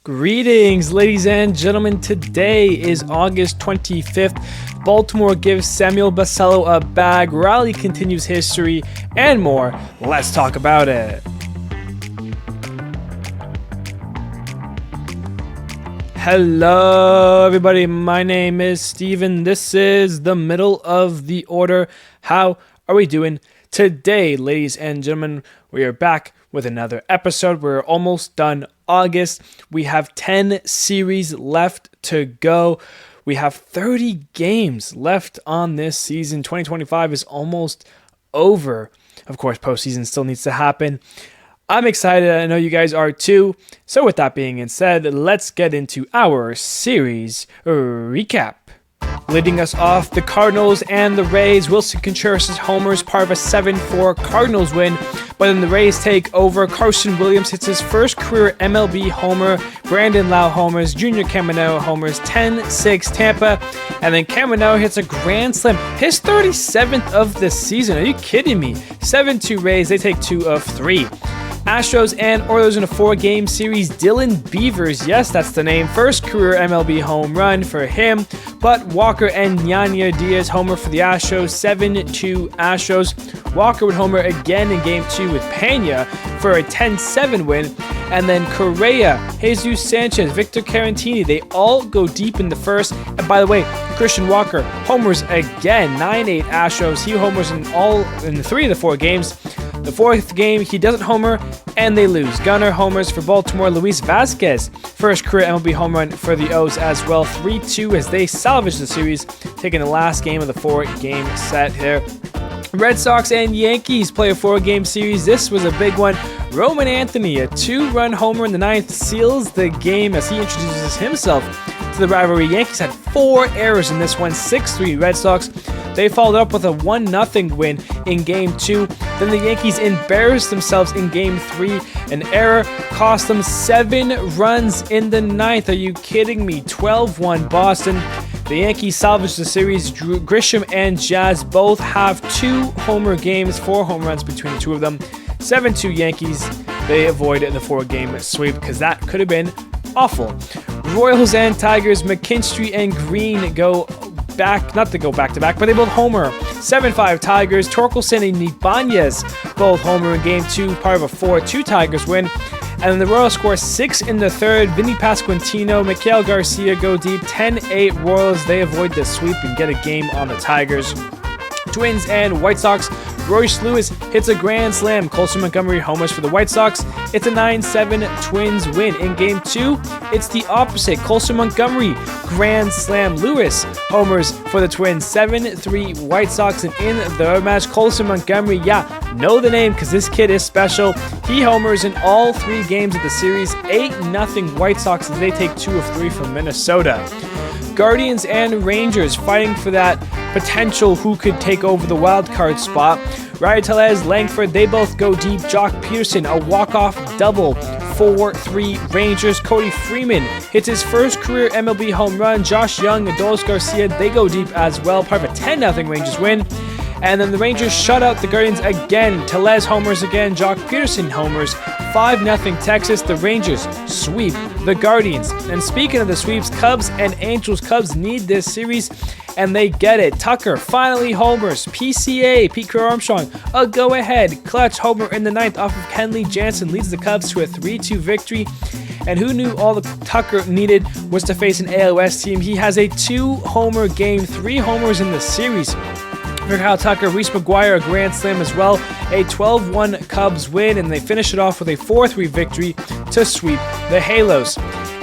Greetings, ladies and gentlemen. Today is August 25th. Baltimore gives Samuel Basallo a bag. Raleigh continues history and more. Let's talk about it. Hello, everybody. My name is Steven. This is the middle of the order. How are we doing today, ladies and gentlemen? We are back with another episode. We're almost done August. We have 10 series left to go. We have 30 games left on this season. 2025 is almost over. Of course, postseason still needs to happen. I'm excited. I know you guys are too. So with that being said, let's get into our series recap. Leading us off, the Cardinals and the Rays. Wilson Contreras homers, part of a 7-4 Cardinals win. But then the Rays take over. Carson Williams hits his first career MLB homer. Brandon Lau homers. Junior Caminero homers. 10-6 Tampa. And then Caminero hits a grand slam. His 37th of the season. Are you kidding me? 7-2 Rays. They take 2 of 3. Astros and Orioles in a 4-game series. Dylan Beavers, yes, that's the name. First career MLB home run for him. But Walker and Ñaña Diaz homer for the Astros. 7-2 Astros. Walker would homer again in Game 2 with Pena for a 10-7 win. And then Correa, Jesus Sanchez, Victor Caratini, they all go deep in the first. And by the way, Christian Walker homers again. 9-8 Astros. He homers in 3 of the 4 games. The 4th game, he doesn't homer, and they lose. Gunnar homers for Baltimore. Luis Vasquez, first career MLB home run for the O's as well. 3-2 as they salvage the series, taking the last game of the 4-game set here. Red Sox and Yankees play a 4-game series. This was a big one. Roman Anthony, a 2-run homer in the 9th, seals the game as he introduces himself to the rivalry. Yankees had 4 errors in this one, 6-3 Red Sox. They followed up with a 1-0 win in Game 2. Then the Yankees embarrassed themselves in Game 3. An error cost them 7 runs in the 9th. Are you kidding me? 12-1 Boston. The Yankees salvaged the series. Grisham and Jazz both have 2 homer games, 4 home runs between the two of them. 7-2 Yankees. They avoid the 4-game sweep because that could have been awful. Royals and Tigers, McKinstry and Green go back, not to go back-to-back, but they both homer. 7-5 Tigers. Torkelson and Ibanez both homer in Game 2, part of a 4-2 Tigers win. And then the Royals score 6 in the 3rd. Vinny Pasquantino, Miguel Garcia go deep. 10-8 Royals. They avoid the sweep and get a game on the Tigers. Twins and White Sox. Royce Lewis hits a grand slam. Colson Montgomery homers for the White Sox. It's a 9-7 Twins win. In Game 2, it's the opposite. Colson Montgomery grand slam. Lewis homers for the Twins. 7-3 White Sox. And in the match, Colson Montgomery, know the name because this kid is special. He homers in all 3 games of the series. 8-0 White Sox as they take 2 of 3 from Minnesota. Guardians and Rangers fighting for that potential who could take over the wild card spot. Ryan Tellez, Langford, they both go deep. Jock Peterson, a walk-off double. 4-3 Rangers. Cody Freeman hits his first career MLB home run. Josh Young and Adolis Garcia, they go deep as well. Part of a 10-0 Rangers win. And then the Rangers shut out the Guardians again. Tellez homers again. Jock Peterson homers. 5-0 Texas. The Rangers sweep the Guardians. And speaking of the sweeps, Cubs and Angels. Cubs need this series, and they get it. Tucker finally homers. PCA, Pete Crow Armstrong, a go-ahead clutch homer in the 9th off of Kenley Jansen leads the Cubs to a 3-2 victory. And who knew all the Tucker needed was to face an ALS team? He has a 2-homer game, 3 homers in the series. For Kyle Tucker, Reese McGuire, a grand slam as well. A 12-1 Cubs win, and they finish it off with a 4-3 victory to sweep the Halos.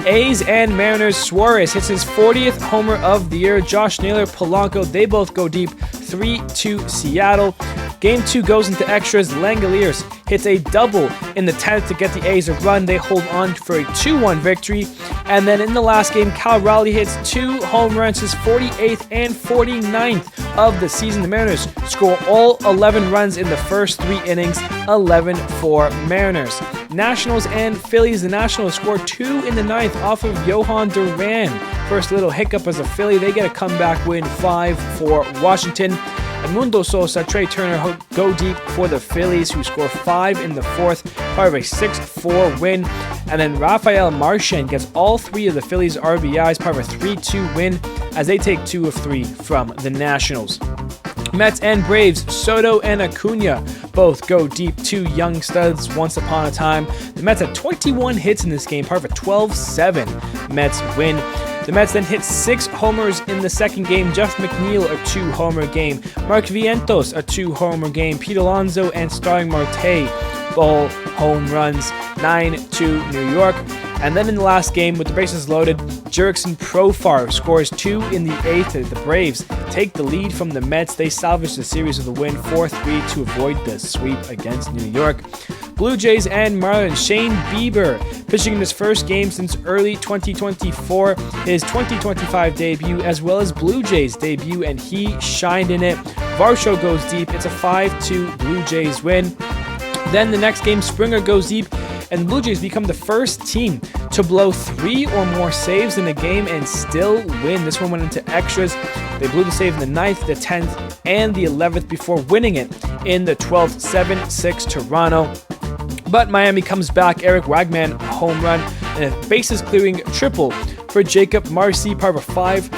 A's and Mariners. Suarez hits his 40th homer of the year. Josh Naylor, Polanco, they both go deep. 3-2 Seattle. Game 2 goes into extras. Langoliers hits a double in the 10th to get the A's a run. They hold on for a 2-1 victory. And then in the last game, Cal Raleigh hits 2 home runs, his 48th and 49th of the season. The Mariners score all 11 runs in the first 3 innings, 11-4 Mariners. Nationals and Phillies. The Nationals score 2 in the 9th off of Johan Duran. First little hiccup as a Philly. They get a comeback win, 5-4 Washington. Edmundo Sosa, Trey Turner go deep for the Phillies, who score 5 in the 4th, part of a 6-4 win. And then Rafael Marchand gets all 3 of the Phillies' RBIs, part of a 3-2 win as they take 2 of 3 from the Nationals. Mets and Braves, Soto and Acuna both go deep, 2 young studs once upon a time. The Mets had 21 hits in this game, part of a 12-7 Mets win. The Mets then hit 6 homers in the second game. Jeff McNeil, a 2-homer game. Mark Vientos, a 2-homer game. Pete Alonso and Starling Marte, all home runs, 9-2 New York. And then in the last game, with the bases loaded, Jurickson Profar scores 2 in the 8th. The Braves take the lead from the Mets. They salvage the series with a win 4-3 to avoid the sweep against New York. Blue Jays and Marlins. Shane Bieber pitching in his first game since early 2024, his 2025 debut, as well as Blue Jays debut, and he shined in it. Varsho goes deep. It's a 5-2 Blue Jays win. Then the next game, Springer goes deep, and the Blue Jays become the first team to blow 3 or more saves in a game and still win. This one went into extras. They blew the save in the 9th, the 10th, and the 11th before winning it in the 12th, 7-6 Toronto. But Miami comes back. Eric Wagman, a home run, and a bases-clearing triple for Jacob Marcy, part of a 5-3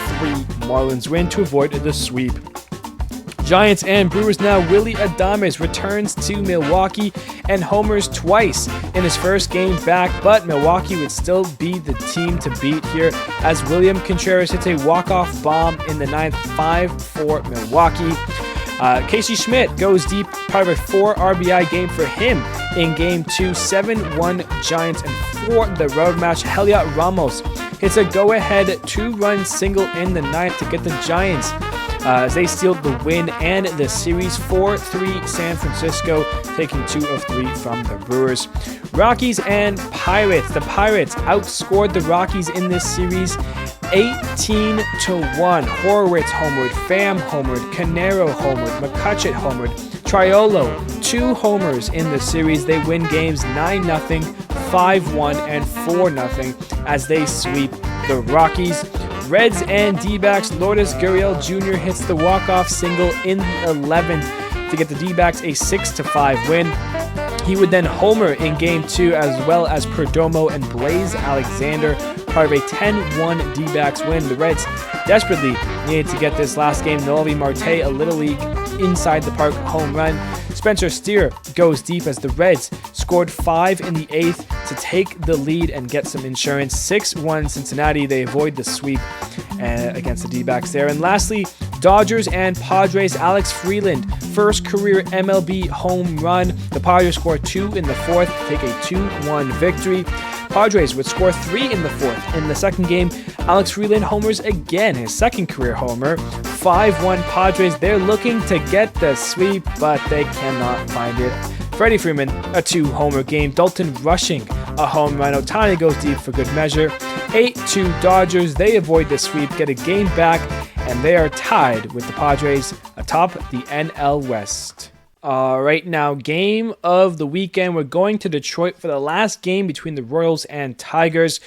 Marlins win to avoid the sweep. Giants and Brewers now. Willy Adames returns to Milwaukee and homers twice in his first game back, but Milwaukee would still be the team to beat here as William Contreras hits a walk-off bomb in the 9th, 5-4 Milwaukee. Casey Schmidt goes deep, part of a 4 RBI game for him in Game 2, 7-1 Giants, and for the road match, Heliot Ramos hits a go-ahead 2-run single in the 9th to get the Giants as they stealed the win and the series 4-3 San Francisco, taking 2 of 3 from the Brewers. Rockies and Pirates. The Pirates outscored the Rockies in this series 18-1. Horowitz homered, Pham homered, Canero homered, McCutcheon homered, Triolo 2 homers in the series. They win games 9-0, 5-1, and 4-0 as they sweep the Rockies. Reds and D-backs. Lourdes Gurriel Jr. hits the walk-off single in the 11th to get the D-backs a 6-5 win. He would then homer in Game 2, as well as Perdomo and Blaze Alexander, part of a 10-1 D-backs win. The Reds desperately needed to get this last game. Noelvi Marte, a Little League inside the park home run. Spencer Steer goes deep as the Reds scored 5 in the 8th to take the lead and get some insurance. 6-1 Cincinnati. They avoid the sweep against the D-backs there. And lastly, Dodgers and Padres. Alex Freeland, first career MLB home run. The Padres score 2 in the 4th to take a 2-1 victory. Padres would score 3 in the 4th. In the second game, Alex Freeland homers again, his second career homer. 5-1 Padres. They're looking to get the sweep, but they cannot find it. Freddie Freeman, a 2-homer game. Dalton Rushing, a home run. Ohtani goes deep for good measure. 8-2 Dodgers. They avoid the sweep, get a game back, and they are tied with the Padres atop the NL West. All right, now game of the weekend. We're going to Detroit for the last game between the Royals and Tigers.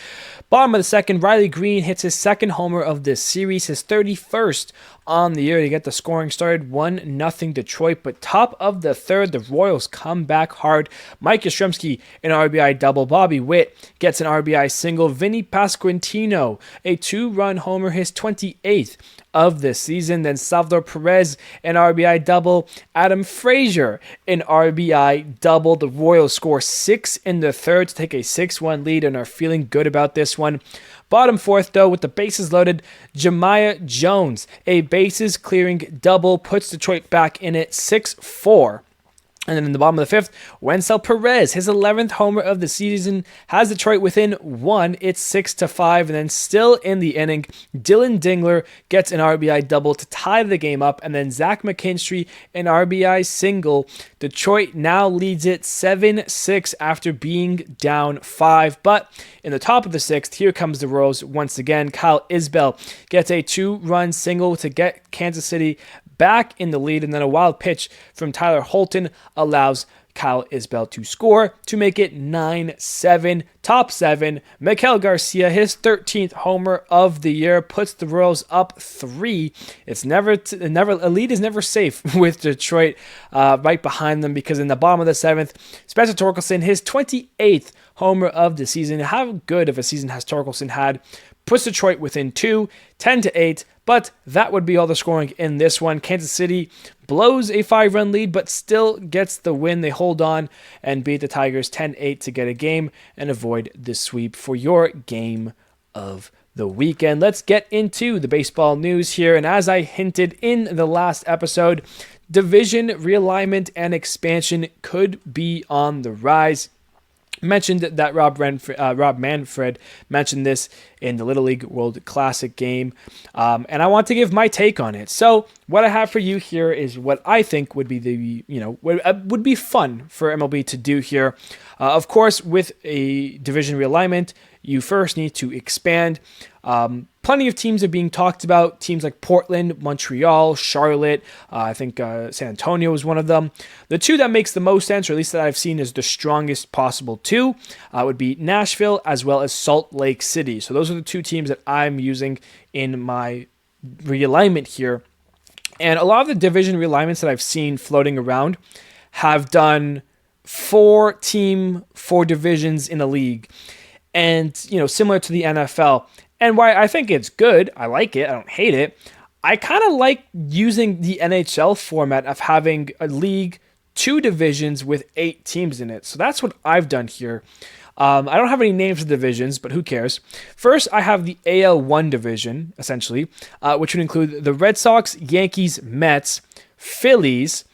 Bottom of the second, Riley Green hits his second homer of this series, his 31st on the year to get the scoring started. 1-0 Detroit, but top of the third, the Royals come back hard. Mike Yastrzemski, an RBI double. Bobby Witt gets an RBI single. Vinny Pasquantino, a 2-run homer, his 28th of the season. Then Salvador Perez, an RBI double. Adam Frazier, an RBI double. The Royals score 6 in the third to take a 6-1 lead and are feeling good about this one. Bottom fourth, though, with the bases loaded, Jemiah Jones, a bases clearing double, puts Detroit back in it 6-4. And then in the bottom of the fifth, Wencel Perez, his 11th homer of the season, has Detroit within 1. It's 6-5. And then still in the inning, Dylan Dingler gets an RBI double to tie the game up. And then Zach McKinstry, an RBI single. Detroit now leads it 7-6 after being down 5. But in the top of the sixth, here comes the Royals once again. Kyle Isbell gets a 2-run single to get Kansas City back in the lead, and then a wild pitch from Tyler Holton allows Kyle Isbell to score to make it 9-7. Top 7, Miguel Garcia, his 13th homer of the year, puts the Royals up 3. It's never a lead is never safe with Detroit right behind them, because in the bottom of the 7th, Spencer Torkelson, his 28th homer of the season. How good of a season has Torkelson had? Puts Detroit within 2, 10-8, but that would be all the scoring in this one. Kansas City blows a 5-run lead, but still gets the win. They hold on and beat the Tigers 10-8 to get a game and avoid the sweep for your game of the weekend. Let's get into the baseball news here. And as I hinted in the last episode, division realignment and expansion could be on the rise. Mentioned that Rob Manfred mentioned this in the Little League World Classic game, and I want to give my take on it. So what I have for you here is what I think would be would be fun for MLB to do here. Of course, with a division realignment, you first need to expand. Plenty of teams are being talked about. Teams like Portland, Montreal, Charlotte. I think San Antonio is one of them. The two that makes the most sense, or at least that I've seen is the strongest possible two, would be Nashville as well as Salt Lake City. So those are the two teams that I'm using in my realignment here. And a lot of the division realignments that I've seen floating around have done 4 divisions in a league. And, similar to the NFL. And why I think it's good, I like it, I don't hate it. I kind of like using the NHL format of having a league, 2 divisions with 8 teams in it. So that's what I've done here. I don't have any names for divisions, but who cares? First, I have the AL1 division, essentially, which would include the Red Sox, Yankees, Mets, Phillies,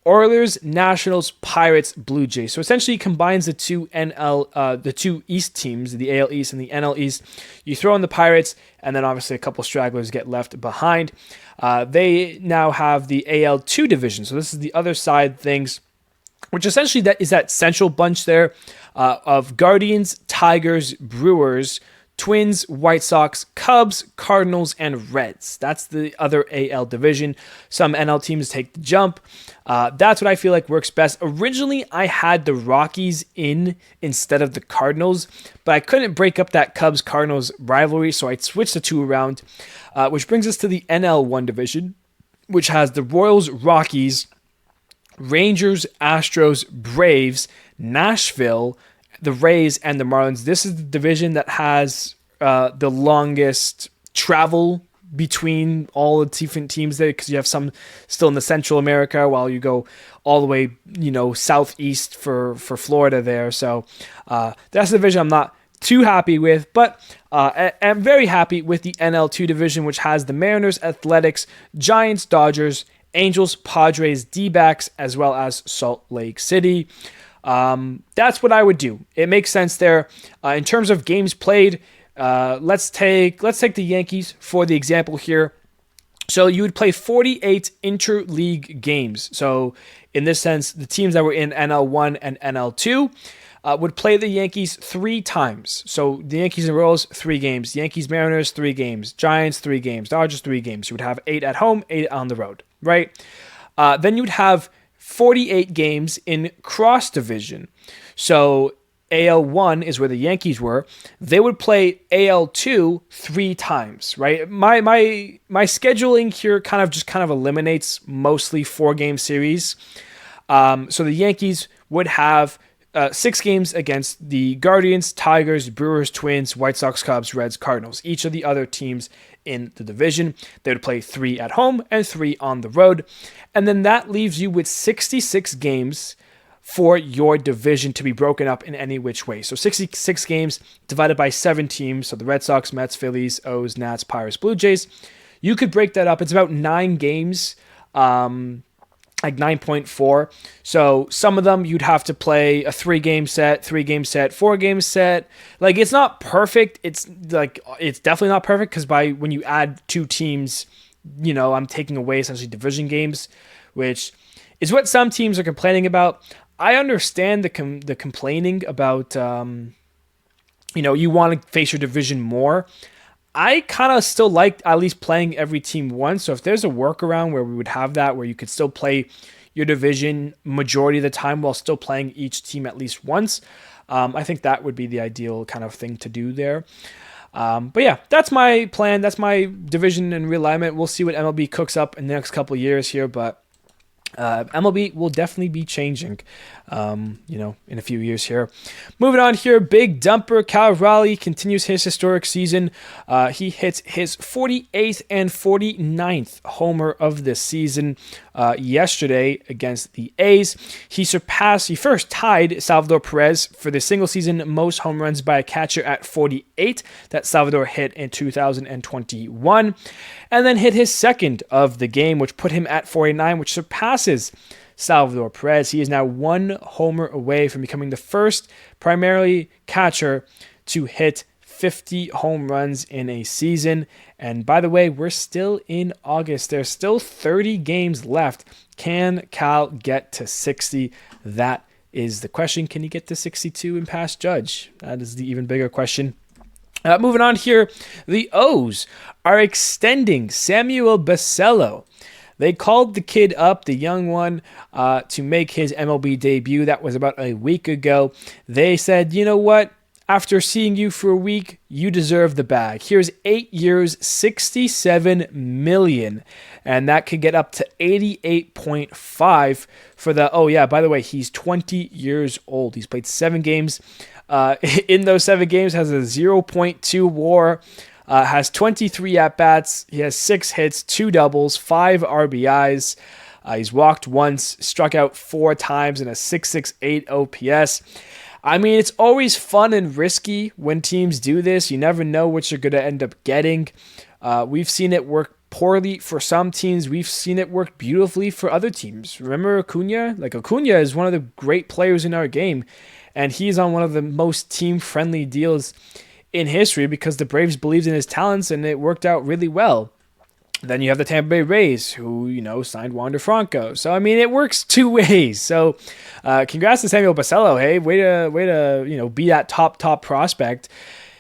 Orioles, Nationals, Pirates, Blue Jays. So essentially combines the two East teams, the AL East and the NL East. You throw in the Pirates, and then obviously a couple stragglers get left behind. They now have the AL2 division. So this is the other side things, which essentially that central bunch there of Guardians, Tigers, Brewers, Twins, White Sox, Cubs, Cardinals, and Reds. That's the other AL division. Some NL teams take the jump. That's what I feel like works best. Originally, I had the Rockies in instead of the Cardinals, but I couldn't break up that Cubs-Cardinals rivalry, so I switched the two around, which brings us to the NL1 division, which has the Royals, Rockies, Rangers, Astros, Braves, Nashville, the Rays, and the Marlins. This is the division that has the longest travel between all the different teams there, because you have some still in the Central America while you go all the way, southeast for Florida there. So that's the division I'm not too happy with, but I'm very happy with the NL2 division, which has the Mariners, Athletics, Giants, Dodgers, Angels, Padres, D-backs, as well as Salt Lake City. That's what I would do. It makes sense there. In terms of games played, let's take the Yankees for the example here. So you would play 48 interleague games. So in this sense, the teams that were in NL1 and NL2 would play the Yankees 3 times. So the Yankees and Royals, 3 games. Yankees, Mariners, 3 games. Giants, 3 games. Dodgers, 3 games. You would have 8 at home, 8 on the road, right? Then you would have 48 games in cross division. So AL1 is where the Yankees were. They would play AL2 3 times, right? My scheduling here kind of eliminates mostly 4-game series. So the Yankees would have 6 games against the Guardians, Tigers, Brewers, Twins, White Sox, Cubs, Reds, Cardinals. Each of the other teams in the division. They would play 3 at home and 3 on the road. And then that leaves you with 66 games for your division to be broken up in any which way. So 66 games divided by 7 teams. So the Red Sox, Mets, Phillies, O's, Nats, Pirates, Blue Jays. You could break that up. It's about 9 games, like 9.4. So some of them you'd have to play a 3-game set, 3-game set, 4-game set. Like, it's not perfect. It's definitely not perfect, because when you add 2 teams, I'm taking away essentially division games, which is what some teams are complaining about. I understand the complaining about, you want to face your division more. I kind of still like at least playing every team once. So if there's a workaround where we would have that, where you could still play your division majority of the time while still playing each team at least once. I think that would be the ideal kind of thing to do there. But yeah, that's my plan. That's my division and realignment. We'll see what MLB cooks up in the next couple of years here, but MLB will definitely be changing, in a few years here. Moving on here, big dumper. Cal Raleigh continues his historic season. He hits his 48th and 49th homer of the season yesterday against the A's. He first tied Salvador Perez for the single season most home runs by a catcher at 48 that Salvador hit in 2021, and then hit his second of the game, which put him at 49, which surpasses Salvador Perez. He is now one homer away from becoming the first primarily catcher to hit 50 home runs in a season. And by the way, we're still in August. There's still 30 games left. Can Cal get to 60? That is the question. Can he get to 62 and pass Judge? That is the even bigger question. Moving on here, the O's are extending Samuel Basallo. They called the kid up, the young one, to make his MLB debut. That was about a week ago. They said, you know what? After seeing you for a week, you deserve the bag. Here's 8 years, $67 million. And that could get up to 88.5 for the, oh yeah, by the way, he's 20 years old. He's played 7 games. In those 7 games, has a 0.2 WAR. Has 23 at-bats. He has 6 hits, 2 doubles, 5 RBIs. He's walked once, struck out 4 times, and a 6.68 OPS. I mean, it's always fun and risky when teams do this. You never know what you're going to end up getting. We've seen it work poorly for some teams. We've seen it work beautifully for other teams. Remember Acuna? Acuna is one of the great players in our game, and he's on one of the most team-friendly deals in history because the Braves believed in his talents and it worked out really well. Then you have the Tampa Bay Rays who, signed Wander Franco. So, I mean, it works 2 ways. So, congrats to Samuel Basallo. Hey, way to, be that top prospect.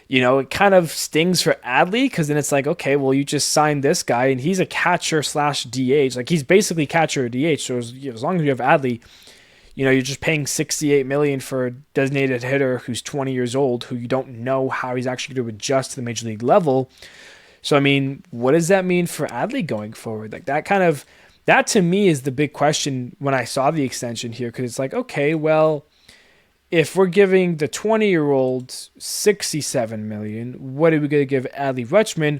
It kind of stings for Adley because then it's like, okay, well, you just signed this guy and he's a catcher / DH. He's basically catcher or DH. So, as long as you have Adley, you're just paying $68 million for a designated hitter who's 20 years old, who you don't know how he's actually going to adjust to the major league level. So, I mean, what does that mean for Adley going forward? That to me is the big question when I saw the extension here, because it's like, okay, well, if we're giving the 20-year-old $67 million, what are we going to give Adley Rutschman,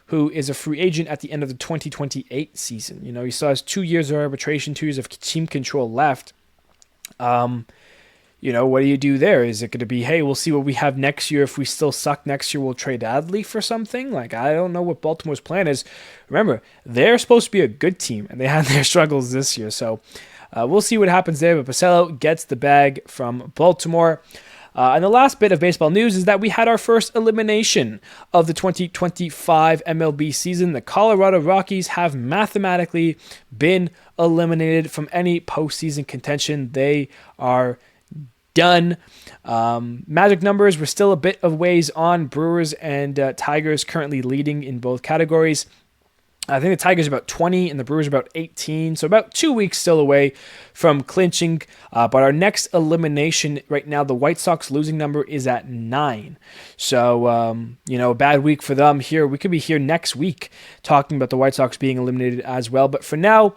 who is a free agent at the end of the 2028 season? He still has 2 years of arbitration, 2 years of team control left. What do you do there? Is it going to be, hey, we'll see what we have next year. If we still suck next year, we'll trade Adley for something? I don't know what Baltimore's plan is. Remember, they're supposed to be a good team, and they had their struggles this year. So we'll see what happens there. But Basallo gets the bag from Baltimore. And the last bit of baseball news is that we had our first elimination of the 2025 MLB season. The Colorado Rockies have mathematically been eliminated from any postseason contention. They are done. Magic numbers, we're still a bit of ways on. Brewers and Tigers currently leading in both categories. I think the Tigers are about 20 and the Brewers are about 18. So about 2 weeks still away from clinching. But our next elimination right now, the White Sox losing number is at 9. So, a bad week for them here. We could be here next week talking about the White Sox being eliminated as well. But for now,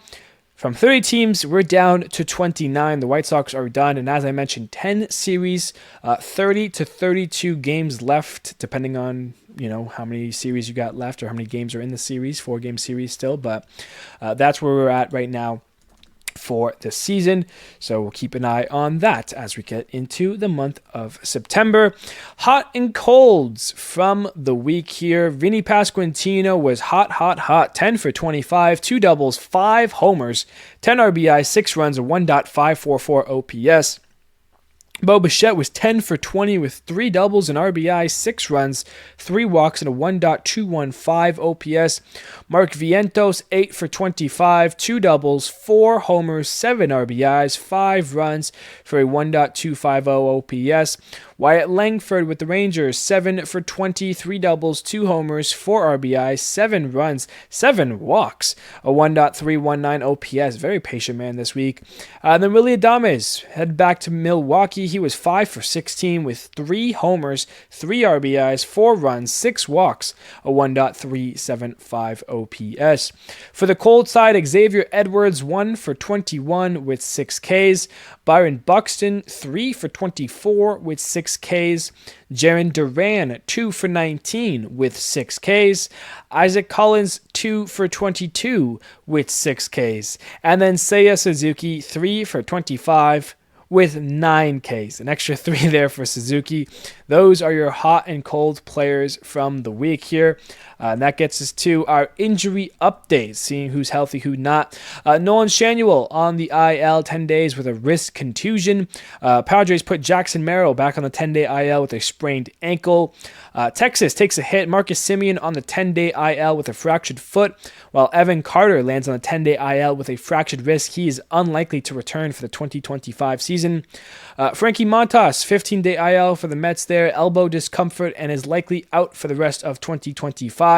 from 30 teams, we're down to 29. The White Sox are done. And as I mentioned, 10 series, 30 to 32 games left, depending on, how many series you got left or how many games are in the series, 4-game series still. But that's where we're at right now for the season. So we'll keep an eye on that as we get into the month of September. Hot and colds from the week here. Vinny Pasquantino was hot. 10 for 25, 2 doubles, 5 homers, 10 RBI, 6 runs, a 1.544 OPS. Bo Bichette was 10 for 20 with 3 doubles and RBI, 6 runs, 3 walks, and a 1.215 OPS. Mark Vientos, 8 for 25, 2 doubles, 4 homers, 7 RBIs, 5 runs for a 1.250 OPS. Wyatt Langford with the Rangers, 7 for 20, 3 doubles, 2 homers, 4 RBIs, 7 runs, 7 walks, a 1.319 OPS. Very patient man this week. Then Willie Adames head back to Milwaukee. He was 5 for 16 with 3 homers, 3 RBIs, 4 runs, 6 walks, a 1.375 OPS. For the cold side, Xavier Edwards, 1 for 21 with 6 Ks. Byron Buxton, 3 for 24 with 6 Ks. Jaron Duran, 2 for 19 with 6 Ks. Isaac Collins, 2 for 22 with 6 Ks. And then Seiya Suzuki, 3 for 25 with 9 Ks. An extra 3 there for Suzuki. Those are your hot and cold players from the week here. And that gets us to our injury updates, seeing who's healthy, who not. Nolan Shanuel on the IL, 10 days with a wrist contusion. Padres put Jackson Merrill back on the 10-day IL with a sprained ankle. Texas takes a hit. Marcus Semien on the 10-day IL with a fractured foot, while Evan Carter lands on the 10-day IL with a fractured wrist. He is unlikely to return for the 2025 season. Frankie Montas, 15-day IL for the Mets there, elbow discomfort, and is likely out for the rest of 2025.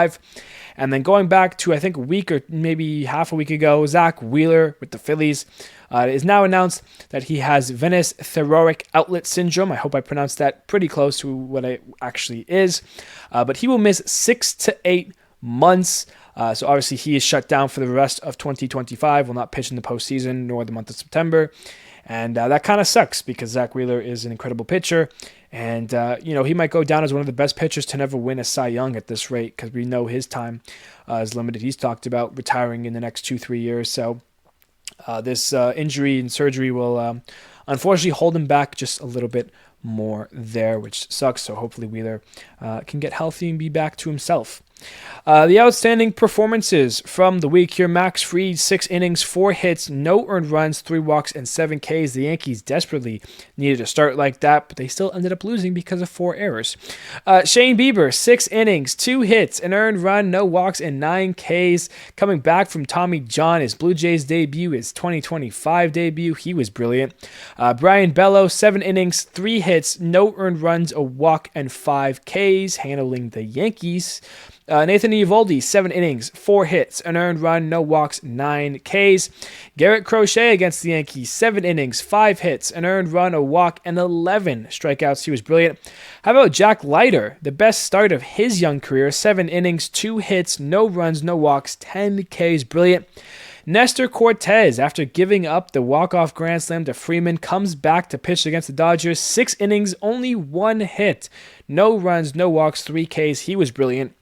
And then going back to, I think, a week or maybe half a week ago, Zach Wheeler with the Phillies. It is now announced that he has venous thyroid outlet syndrome. I hope I pronounced that pretty close to what it actually is. But he will miss 6 to 8 months. So obviously he is shut down for the rest of 2025, will not pitch in the postseason nor the month of September. And that kind of sucks because Zach Wheeler is an incredible pitcher. And, he might go down as one of the best pitchers to never win a Cy Young at this rate because we know his time is limited. He's talked about retiring in the next 2-3 years. So this injury and surgery will unfortunately hold him back just a little bit more there, which sucks. So hopefully Wheeler can get healthy and be back to himself. The outstanding performances from the week here. Max Fried, 6 innings, 4 hits, no earned runs, 3 walks, and 7 Ks. The Yankees desperately needed a start like that, but they still ended up losing because of 4 errors. Shane Bieber, 6 innings, 2 hits, an earned run, no walks, and 9 Ks. Coming back from Tommy John, his Blue Jays debut, his 2025 debut, he was brilliant. Brian Bello, 7 innings, 3 hits, no earned runs, a walk, and 5 Ks, handling the Yankees. Nathan Eovaldi, 7 innings, 4 hits, an earned run, no walks, 9 Ks. Garrett Crochet against the Yankees, 7 innings, 5 hits, an earned run, a walk, and 11 strikeouts. He was brilliant. How about Jack Leiter, the best start of his young career, 7 innings, 2 hits, no runs, no walks, 10 Ks. Brilliant. Nestor Cortez, after giving up the walk-off grand slam to Freeman, comes back to pitch against the Dodgers. 6 innings, only 1 hit, no runs, no walks, 3 Ks. He was brilliant.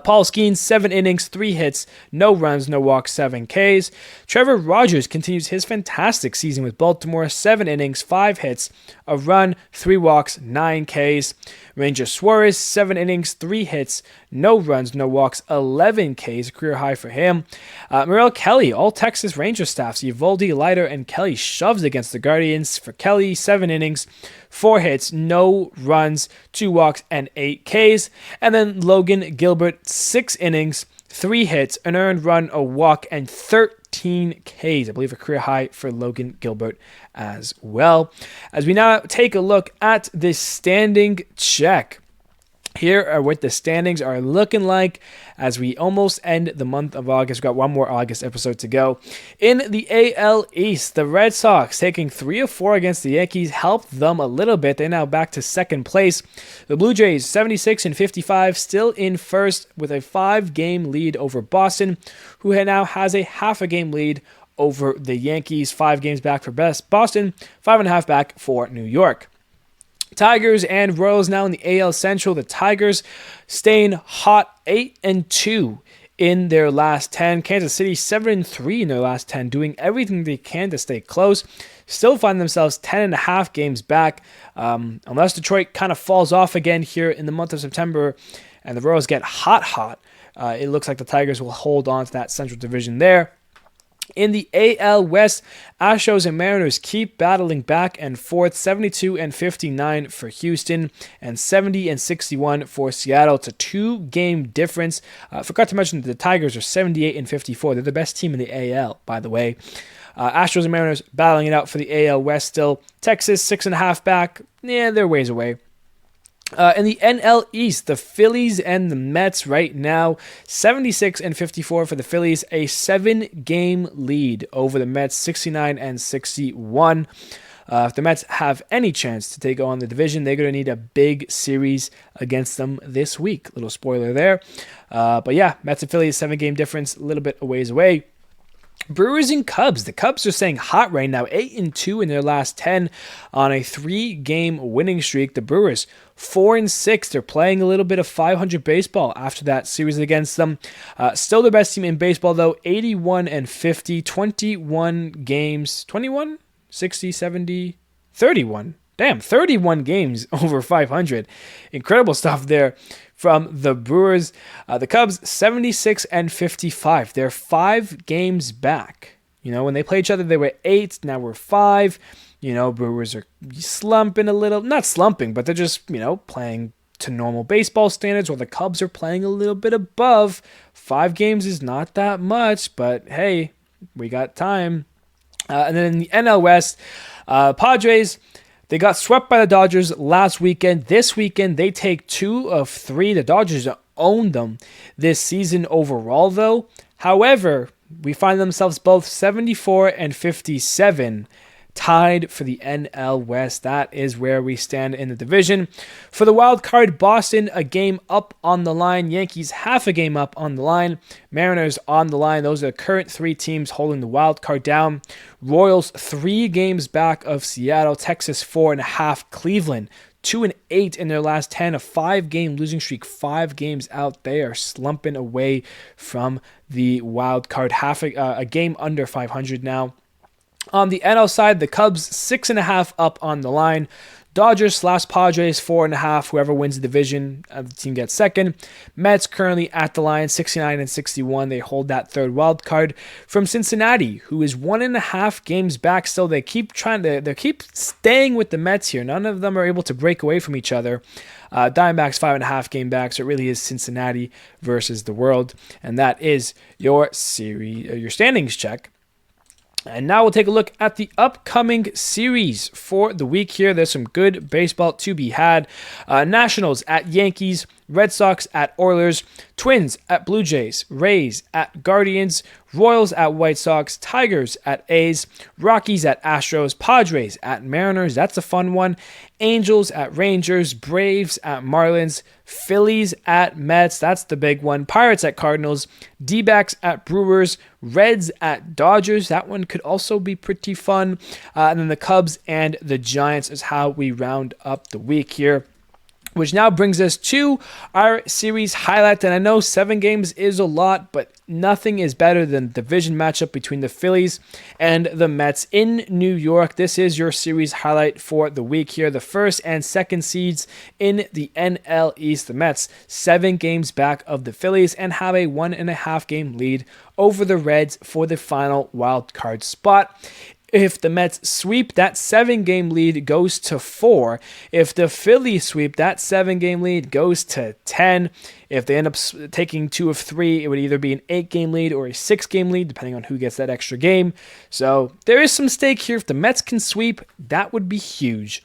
Paul Skeens, 7 innings, 3 hits, no runs, no walks, 7 Ks. Trevor Rogers continues his fantastic season with Baltimore, 7 innings, 5 hits, a run, 3 walks, 9 Ks. Ranger Suarez, 7 innings, 3 hits, no runs, no walks, 11 Ks, a career high for him. Merrill Kelly, all Texas Ranger staffs, Eovaldi, Leiter, and Kelly shoves against the Guardians. For Kelly, 7 innings, 4 hits, no runs, 2 walks, and 8 Ks. And then Logan Gilbert, 6 innings, 3 hits, an earned run, a walk, and 13 Ks. I believe a career high for Logan Gilbert as well. As we now take a look at this standing check. Here are what the standings are looking like as we almost end the month of August. We've got one more August episode to go. In the AL East, the Red Sox taking 3 of 4 against the Yankees helped them a little bit. They're now back to second place. The Blue Jays, 76 and 55, still in first with a 5-game lead over Boston, who now has a half a game lead over the Yankees. 5 games back for Boston, 5.5 back for New York. Tigers and Royals now in the AL Central. The Tigers staying hot, 8-2 in their last 10. Kansas City 7-3 in their last 10, doing everything they can to stay close. Still find themselves 10.5 games back. Unless Detroit kind of falls off again here in the month of September and the Royals get hot, it looks like the Tigers will hold on to that Central Division there. In the AL West, Astros and Mariners keep battling back and forth, 72-59 for Houston and 70-61 for Seattle. It's a 2-game difference. Forgot to mention that the Tigers are 78-54. They're the best team in the AL, by the way. Astros and Mariners battling it out for the AL West still. Texas, 6.5 back. Yeah, they're ways away. In the NL East, the Phillies and the Mets right now, 76-54 for the Phillies, a 7-game lead over the Mets, 69-61. If the Mets have any chance to take on the division, they're going to need a big series against them this week. Little spoiler there. But yeah, Mets and Phillies, 7-game difference, a little bit a ways away. Brewers and Cubs. The Cubs are staying hot right now, 8-2 in their last 10 on a 3-game winning streak. The Brewers, 4-6. They're playing a little bit of 500 baseball after that series against them. Still the best team in baseball, though, 81-50, 21 games, 21, 60, 70, 31. Damn, 31 games over 500. Incredible stuff there from the Brewers. The Cubs, 76-55. They're 5 games back. You know, when they play each other, they were 8. Now we're 5. You know, Brewers are slumping a little. Not slumping, but they're just, you know, playing to normal baseball standards, while the Cubs are playing a little bit above. 5 games is not that much, but hey, we got time. And then in the NL West, Padres, they got swept by the Dodgers last weekend. This weekend, they take 2 of 3. The Dodgers own them this season overall, though. However, we find themselves both 74-57, tied for the NL West. That is where we stand in the division. For the wild card, Boston, a game up on the line. Yankees, half a game up on the line. Mariners on the line. Those are the current 3 teams holding the wild card down. Royals, 3 games back of Seattle. Texas, 4.5. Cleveland, 2-8 in their last 10, a 5-game losing streak, 5 games out. They are slumping away from the wild card, half a game under 500 now. On the NL side, the Cubs, 6.5 up on the line. Dodgers/Padres, 4.5. Whoever wins the division, the team gets second. Mets currently at the line, 69-61. They hold that third wild card. From Cincinnati, who is 1.5 games back still, they keep staying with the Mets here. None of them are able to break away from each other. Diamondbacks, 5.5 game back, so it really is Cincinnati versus the world. And that is your series, your standings check. And now we'll take a look at the upcoming series for the week here. There's some good baseball to be had. Nationals at Yankees, Red Sox at Orioles, Twins at Blue Jays, Rays at Guardians, Royals at White Sox, Tigers at A's, Rockies at Astros, Padres at Mariners. That's a fun one. Angels at Rangers, Braves at Marlins, Phillies at Mets. That's the big one. Pirates at Cardinals, D-backs at Brewers, Reds at Dodgers. That one could also be pretty fun. And then the Cubs and the Giants is how we round up the week here. Which now brings us to our series highlight. And I know 7 games is a lot, but nothing is better than the division matchup between the Phillies and the Mets in New York. This is your series highlight for the week here. The first and second seeds in the NL East. The Mets, 7 games back of the Phillies and have a 1.5 game lead over the Reds for the final wild card spot. If the Mets sweep, that 7-game lead goes to 4. If the Phillies sweep, that 7-game lead goes to 10. If they end up taking 2 of 3, it would either be an 8-game lead or a 6-game lead, depending on who gets that extra game. So there is some stake here. If the Mets can sweep, that would be huge.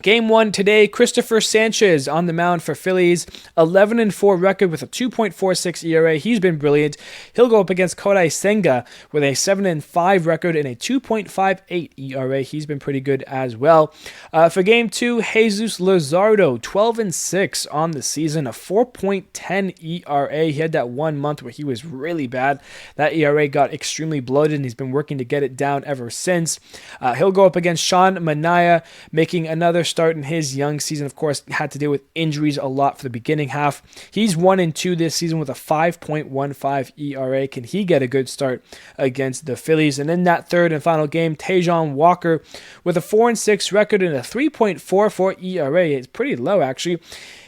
Game 1 today, Christopher Sanchez on the mound for Phillies, 11-4 record with a 2.46 ERA. He's been brilliant. He'll go up against Kodai Senga with a 7-5 record and a 2.58 ERA. He's been pretty good as well. For Game 2, Jesus Luzardo, 12-6 on the season, a 4.10 ERA. He had that 1 month where he was really bad. That ERA got extremely bloated, and he's been working to get it down ever since. He'll go up against Sean Manaea, making another start in his young season. Of course, had to deal with injuries a lot for the beginning half. He's 1-2 this season with a 5.15 ERA. Can he get a good start against the Phillies? And in that third and final game, Taijuan Walker with a 4-6 record and a 3.44 ERA. It's pretty low, actually.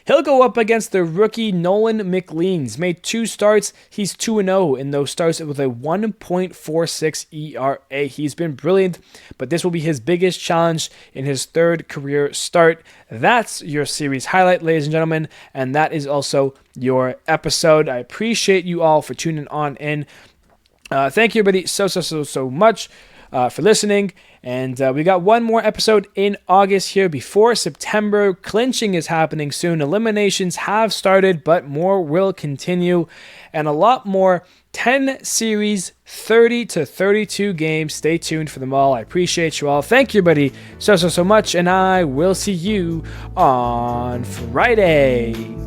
He'll go up against the rookie Nolan McLean's. Made 2 starts. He's 2-0 in those starts with a 1.46 ERA. He's been brilliant, but this will be his biggest challenge in his 3rd career start. That's your series highlight, ladies and gentlemen, and that is also your episode. I appreciate you all for tuning on in. Thank you, everybody, so much for listening. And we got one more episode in August here before September. Clinching is happening soon. Eliminations have started, but more will continue. And a lot more 10 series, 30 to 32 games. Stay tuned for them all. I appreciate you all. Thank you, everybody, so much. And I will see you on Friday.